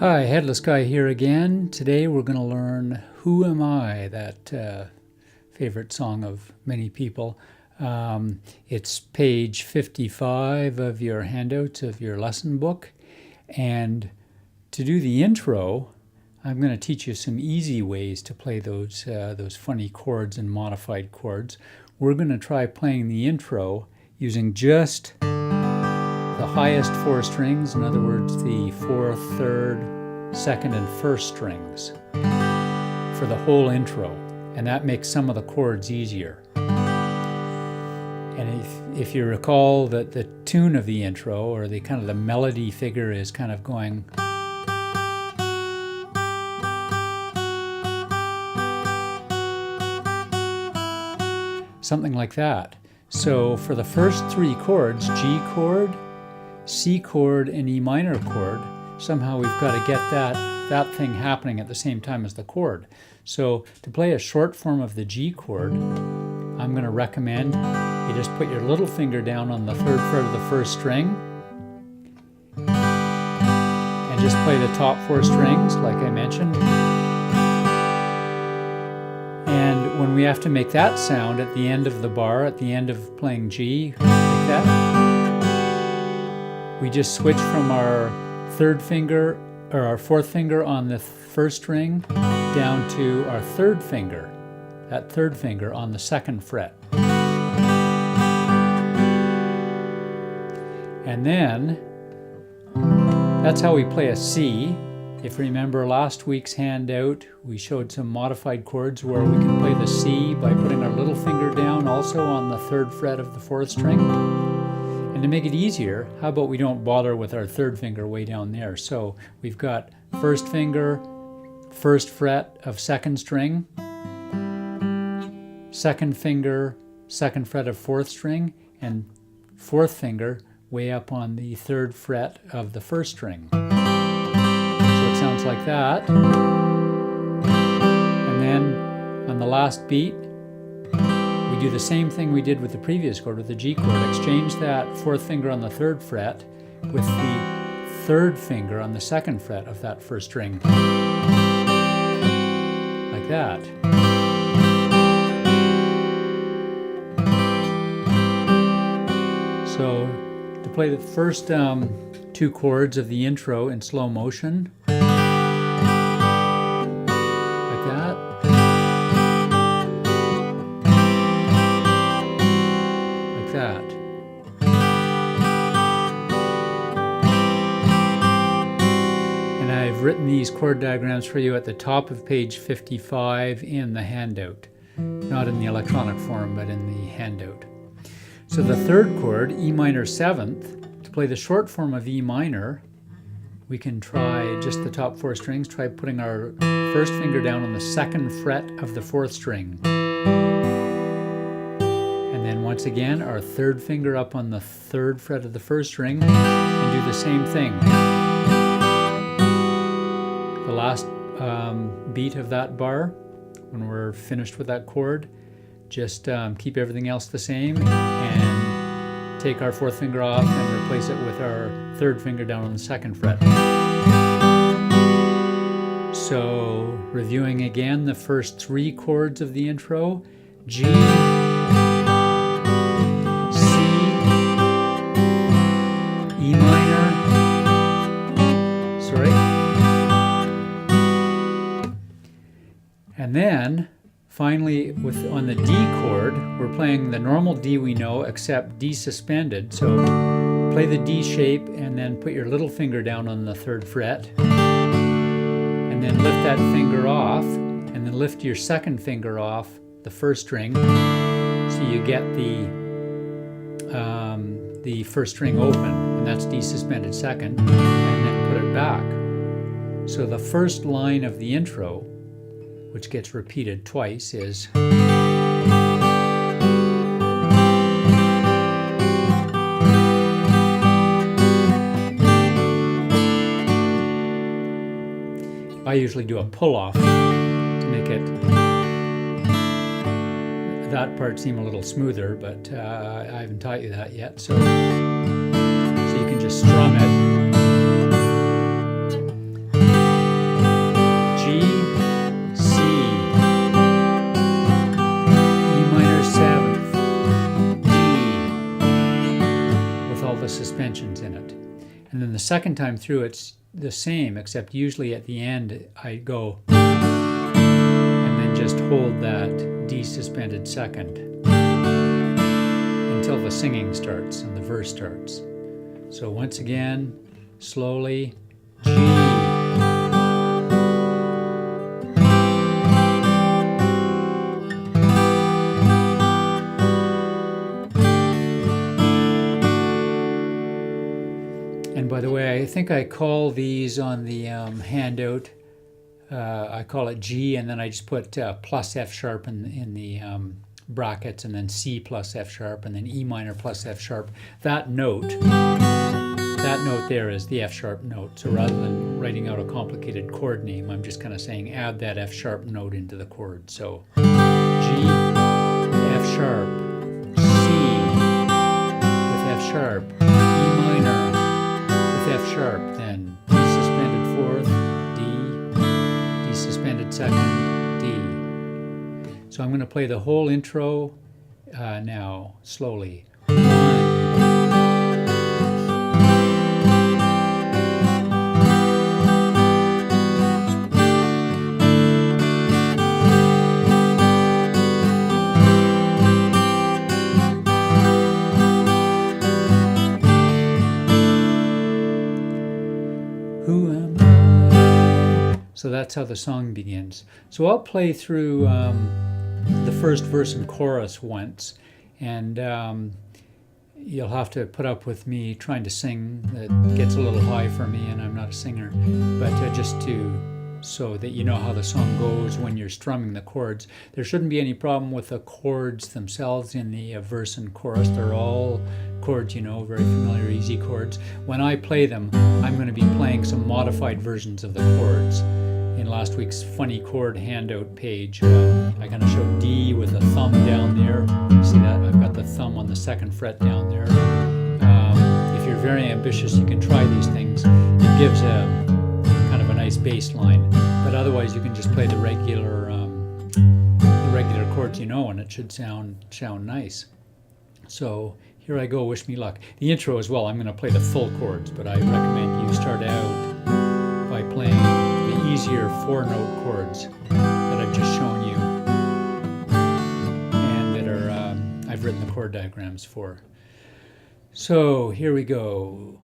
Hi, Headless Guy here again. Today we're going to learn Who Am I, that favorite song of many people. It's page 55 of your handouts of your lesson book. And to do the intro, I'm going to teach you some easy ways to play those funny chords and modified chords. We're going to try playing the intro using just the highest four strings, in other words, the fourth, third, second, and first strings for the whole intro, and that makes some of the chords easier. And if you recall that the tune of the intro, or the kind of the melody figure, is kind of going something like that. So for the first three chords, G chord, C chord, and E minor chord, somehow we've got to get that thing happening at the same time as the chord. So to play a short form of the G chord, I'm going to recommend you just put your little finger down on the third fret of the first string and just play the top four strings like I mentioned. And when we have to make that sound at the end of the bar, at the end of playing G, like that, we just switch from our third finger, or our fourth finger on the first string, down to our third finger, that third finger on the second fret. And then, that's how we play a C. If you remember last week's handout, we showed some modified chords where we can play the C by putting our little finger down also on the third fret of the fourth string. And to make it easier, how about we don't bother with our third finger way down there? So we've got first finger, first fret of second string, second finger, second fret of fourth string, and fourth finger way up on the third fret of the first string. So it sounds like that. And then on the last beat, we do the same thing we did with the previous chord, with the G chord. Exchange that fourth finger on the third fret with the third finger on the second fret of that first string. Like that. So to play the first two chords of the intro in slow motion, that. And I've written these chord diagrams for you at the top of page 55 in the handout. Not in the electronic form, but in the handout. So the third chord, E minor seventh, to play the short form of E minor, we can try just the top four strings, try putting our first finger down on the second fret of the fourth string. And then once again, our third finger up on the third fret of the first string, and do the same thing. The last beat of that bar, when we're finished with that chord, just keep everything else the same and take our fourth finger off and replace it with our third finger down on the second fret. So, reviewing again the first three chords of the intro, G, E minor, and then finally on the D chord, we're playing the normal D we know except D suspended. So play the D shape and then put your little finger down on the third fret and then lift that finger off and then lift your second finger off the first string so you get the first string open, and that's D suspended second, and then put it back. So the first line of the intro, which gets repeated twice, is I usually do a pull-off to make it that part seem a little smoother, but I haven't taught you that yet. So you can just strum it. second time through it's the same, except usually at the end I go and then just hold that D suspended second until the singing starts and the verse starts. So once again, slowly, G. And by the way, I think I call these on the handout, I call it G, and then I just put plus F sharp in the brackets, and then C plus F sharp, and then E minor plus F sharp. That note there is the F sharp note. So rather than writing out a complicated chord name, I'm just kind of saying add that F sharp note into the chord. So G, F sharp, C with F sharp, E minor with F sharp, then D suspended fourth, D suspended second, D. So I'm going to play the whole intro now, slowly. 1. Who am I? So that's how the song begins. So I'll play through the first verse and chorus once, and you'll have to put up with me trying to sing. It gets a little high for me, and I'm not a singer, but just so that you know how the song goes when you're strumming the chords. There shouldn't be any problem with the chords themselves in the verse and chorus. They're all chords, you know, very familiar, easy chords. When I play them, I'm going to be playing some modified versions of the chords. In last week's funny chord handout page, I kind of showed D with a thumb down there. See that? I've got the thumb on the second fret down there. If you're very ambitious, you can try these things. It gives a kind of a nice bass line, but otherwise you can just play the regular chords, you know, and it should sound nice. So here I go. Wish me luck. The intro as well, I'm going to play the full chords, but I recommend you start out by playing the easier 4-note chords that I've just shown you and that are I've written the chord diagrams for. So here we go.